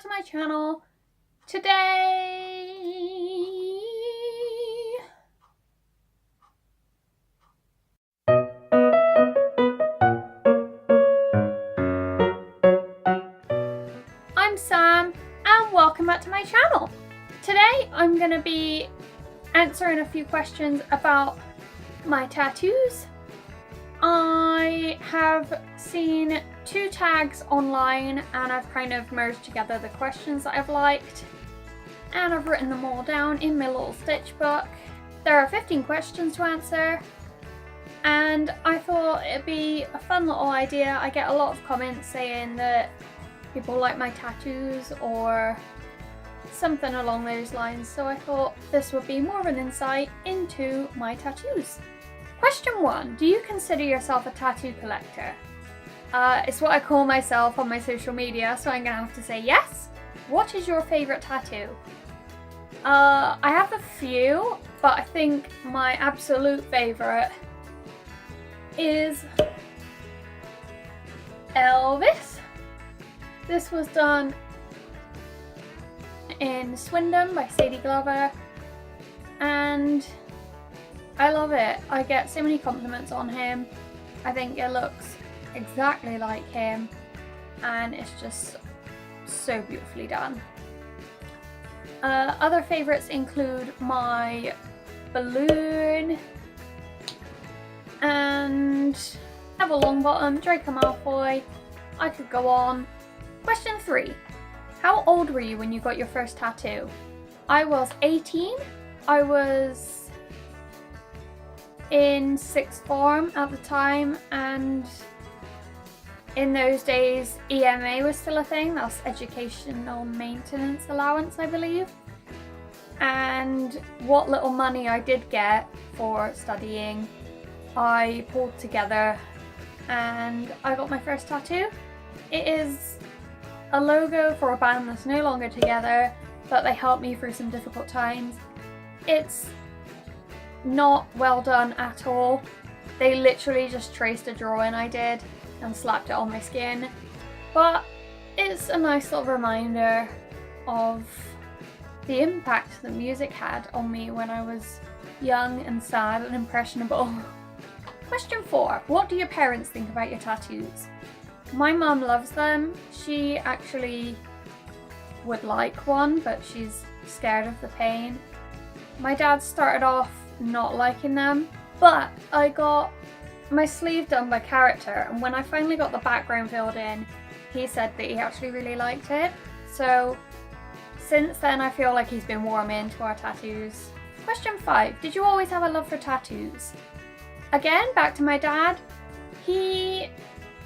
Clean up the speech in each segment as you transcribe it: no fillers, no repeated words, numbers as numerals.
back to my channel. Today I'm Sam and welcome back to my channel. Today I'm going to be answering a few questions about my tattoos. I have seen 2 tags online and I've kind of merged together the questions that I've liked and I've written them all down in my little stitch book. There are 15 questions to answer and I thought it'd be a fun little idea. I get a lot of comments saying that people like my tattoos or something along those lines, so I thought this would be more of an insight into my tattoos. Question 1. Do you consider yourself a tattoo collector? It's what I call myself on my social media, so I'm going to have to say yes. What is your favourite tattoo? I have a few, but I think my absolute favourite is Elvis. This was done in Swindon by Sadie Glover and I love it. I get so many compliments on him. I think it looks exactly like him and it's just so beautifully done. Other favourites include my balloon and Neville Longbottom, Draco Malfoy. I could go on. Question 3. How old were you when you got your first tattoo? I was 18. I was in 6th form at the time, and in those days EMA was still a thing. That's Educational Maintenance Allowance, I believe. And what little money I did get for studying, I pulled together and I got my first tattoo. It is a logo for a band that's no longer together, but they helped me through some difficult times. It's not well done at all. They literally just traced a drawing I did and slapped it on my skin, but it's a nice little reminder of the impact that music had on me when I was young and sad and impressionable. Question 4. What do your parents think about your tattoos? My mum loves them. She actually would like one, but she's scared of the pain. My dad started off not liking them, but I got my sleeve done by character, and when I finally got the background filled in, he said that he actually really liked it. So since then I feel like he's been warming to our tattoos. Question 5. Did you always have a love for tattoos? Again, back to my dad. He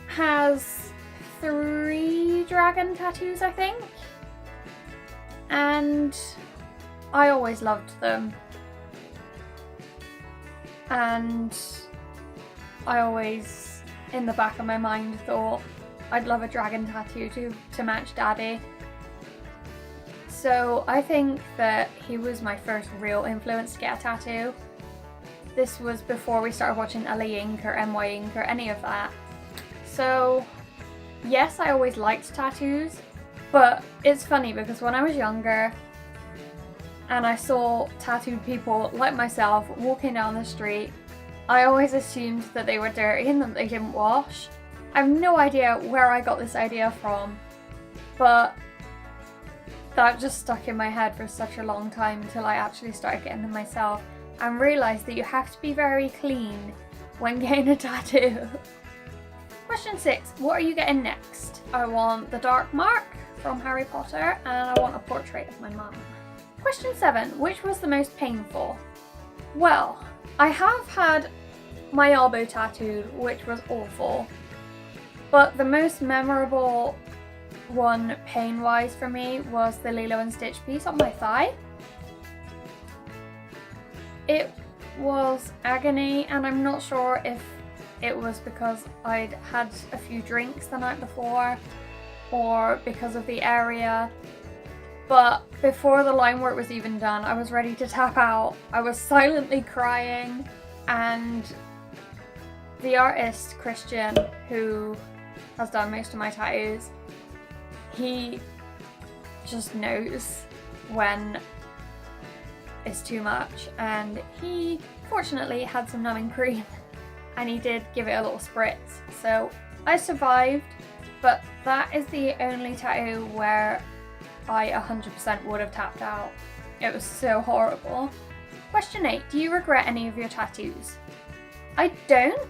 has 3 dragon tattoos, I think, and I always loved them, and I always in the back of my mind thought I'd love a dragon tattoo to match daddy. So I think that he was my first real influence to get a tattoo. This was before we started watching LA Ink or NY Ink or any of that. So yes, I always liked tattoos, but it's funny because when I was younger and I saw tattooed people like myself walking down the street, I always assumed that they were dirty and that they didn't wash. I have no idea where I got this idea from, but that just stuck in my head for such a long time until I actually started getting them myself and realised that you have to be very clean when getting a tattoo. Question 6. What are you getting next? I want the Dark Mark from Harry Potter and I want a portrait of my mum. Question 7. Which was the most painful? Well, I have had my elbow tattooed, which was awful, but the most memorable one pain-wise for me was the Lilo and Stitch piece on my thigh. It was agony, and I'm not sure if it was because I'd had a few drinks the night before or because of the area, but before the line work was even done, I was ready to tap out. I was silently crying, and the artist Christian, who has done most of my tattoos, he just knows when it's too much, and he fortunately had some numbing cream and he did give it a little spritz, so I survived. But that is the only tattoo where I 100% would have tapped out. It was so horrible. Question 8. Do you regret any of your tattoos? I don't,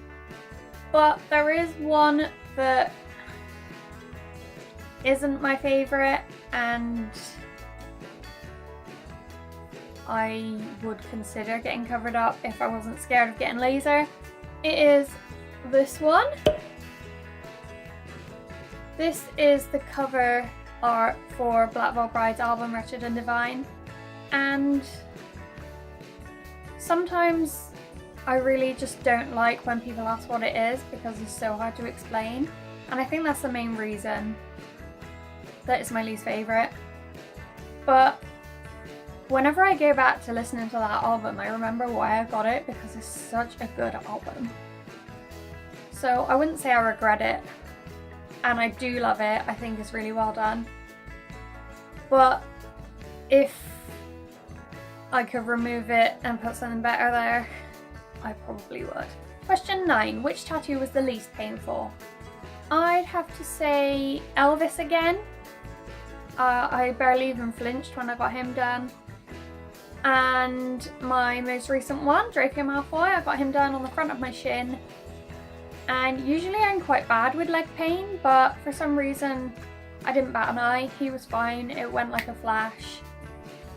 but there is one that isn't my favourite and I would consider getting covered up if I wasn't scared of getting laser. It is this one. This is the cover art for Black Veil Bride's album Wretched and Divine, and sometimes I really just don't like when people ask what it is because it's so hard to explain, and I think that's the main reason that it's my least favourite. But whenever I go back to listening to that album, I remember why I got it because it's such a good album. So I wouldn't say I regret it, and I do love it. I think it's really well done. But if I could remove it and put something better there, I probably would. Question 9. Which tattoo was the least painful? I'd have to say Elvis again. I barely even flinched when I got him done. And my most recent one, Draco Malfoy, I got him done on the front of my shin. And usually I'm quite bad with leg pain, but for some reason I didn't bat an eye. He was fine, it went like a flash.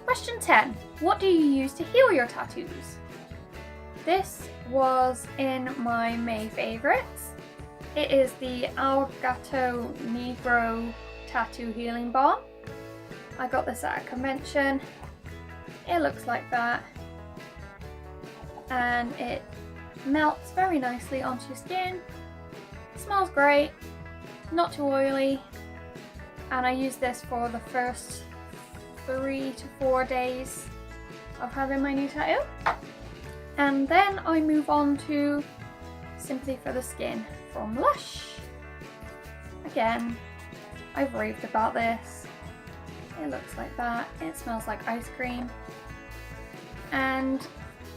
Question 10. What do you use to heal your tattoos? This was in my May favourites. It is the Gato Negro Tattoo Healing Balm. I got this at a convention. It looks like that. And it melts very nicely onto your skin. Smells great, not too oily, and I use this for the first 3 to 4 days of having my new tattoo. And then I move on to Simply for the Skin from Lush. Again, I've raved about this. It looks like that. It smells like ice cream. And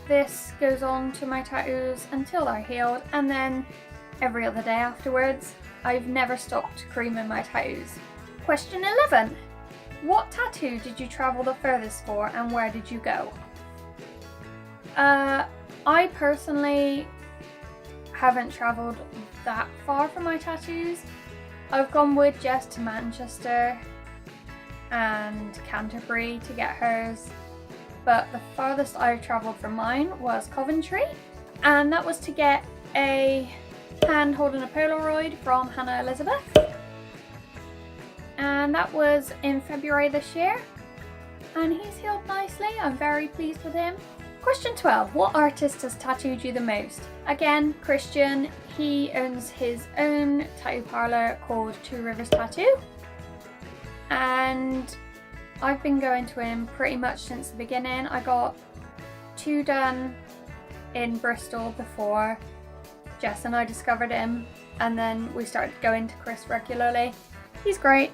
this goes on to my tattoos until they're healed, and then every other day afterwards. I've never stopped creaming my tattoos. Question 11. What tattoo did you travel the furthest for, and where did you go? I personally haven't travelled that far for my tattoos. I've gone with Jess to Manchester and Canterbury to get hers. But the farthest I've travelled for mine was Coventry, and that was to get a hand holding a Polaroid from Hannah Elizabeth, and that was in February this year, and he's healed nicely. I'm very pleased with him. Question 12. What artist has tattooed you the most? Again, Christian. He owns his own tattoo parlour called Two Rivers Tattoo, and I've been going to him pretty much since the beginning. I got 2 done in Bristol before Jess and I discovered him, and then we started going to Chris regularly. He's great.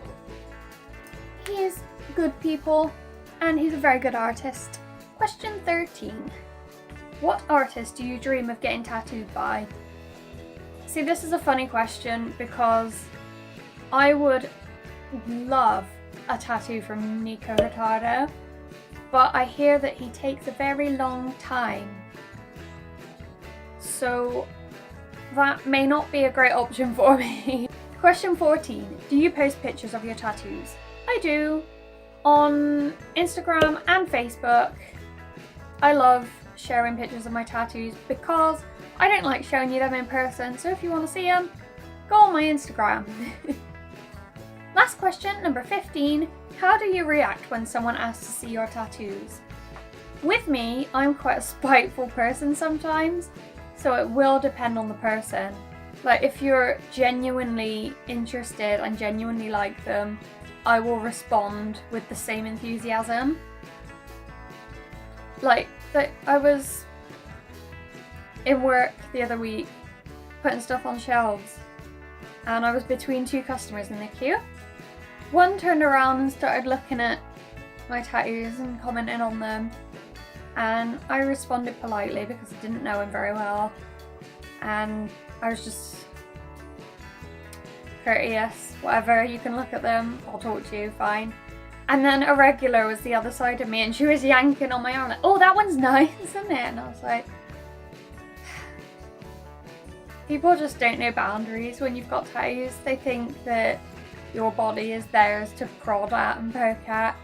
He's good people, and he's a very good artist. Question 13. What artist do you dream of getting tattooed by? See, this is a funny question because I would love a tattoo from Nico Hurtado, but I hear that he takes a very long time, so that may not be a great option for me. Question 14. Do you post pictures of your tattoos? I do, on Instagram and Facebook. I love sharing pictures of my tattoos because I don't like showing you them in person, so if you want to see them, go on my Instagram. Last question, number 15. How do you react when someone asks to see your tattoos? With me, I'm quite a spiteful person sometimes, so it will depend on the person. Like, if you're genuinely interested and genuinely like them, I will respond with the same enthusiasm. Like, I was in work the other week putting stuff on shelves, and I was between 2 customers in the queue, one turned around and started looking at my tattoos and commenting on them, and I responded politely because I didn't know him very well, and I was just courteous, whatever, you can look at them, I'll talk to you, fine. And then a regular was the other side of me and she was yanking on my arm like, oh, that one's nice, isn't it? And I was like, people just don't know boundaries when you've got tattoos. They think that your body is theirs to prod at and poke at.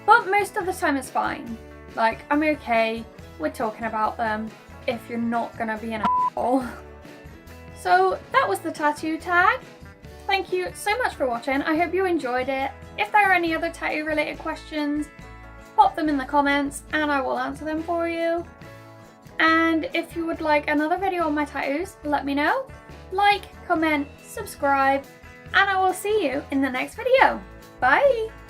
But most of the time it's fine. Like, I'm okay with talking about them if you're not gonna be an asshole. So that was the tattoo tag. Thank you so much for watching. I hope you enjoyed it. If there are any other tattoo related questions, pop them in the comments and I will answer them for you. And if you would like another video on my tattoos, let me know. Like, comment, subscribe, and I will see you in the next video. Bye!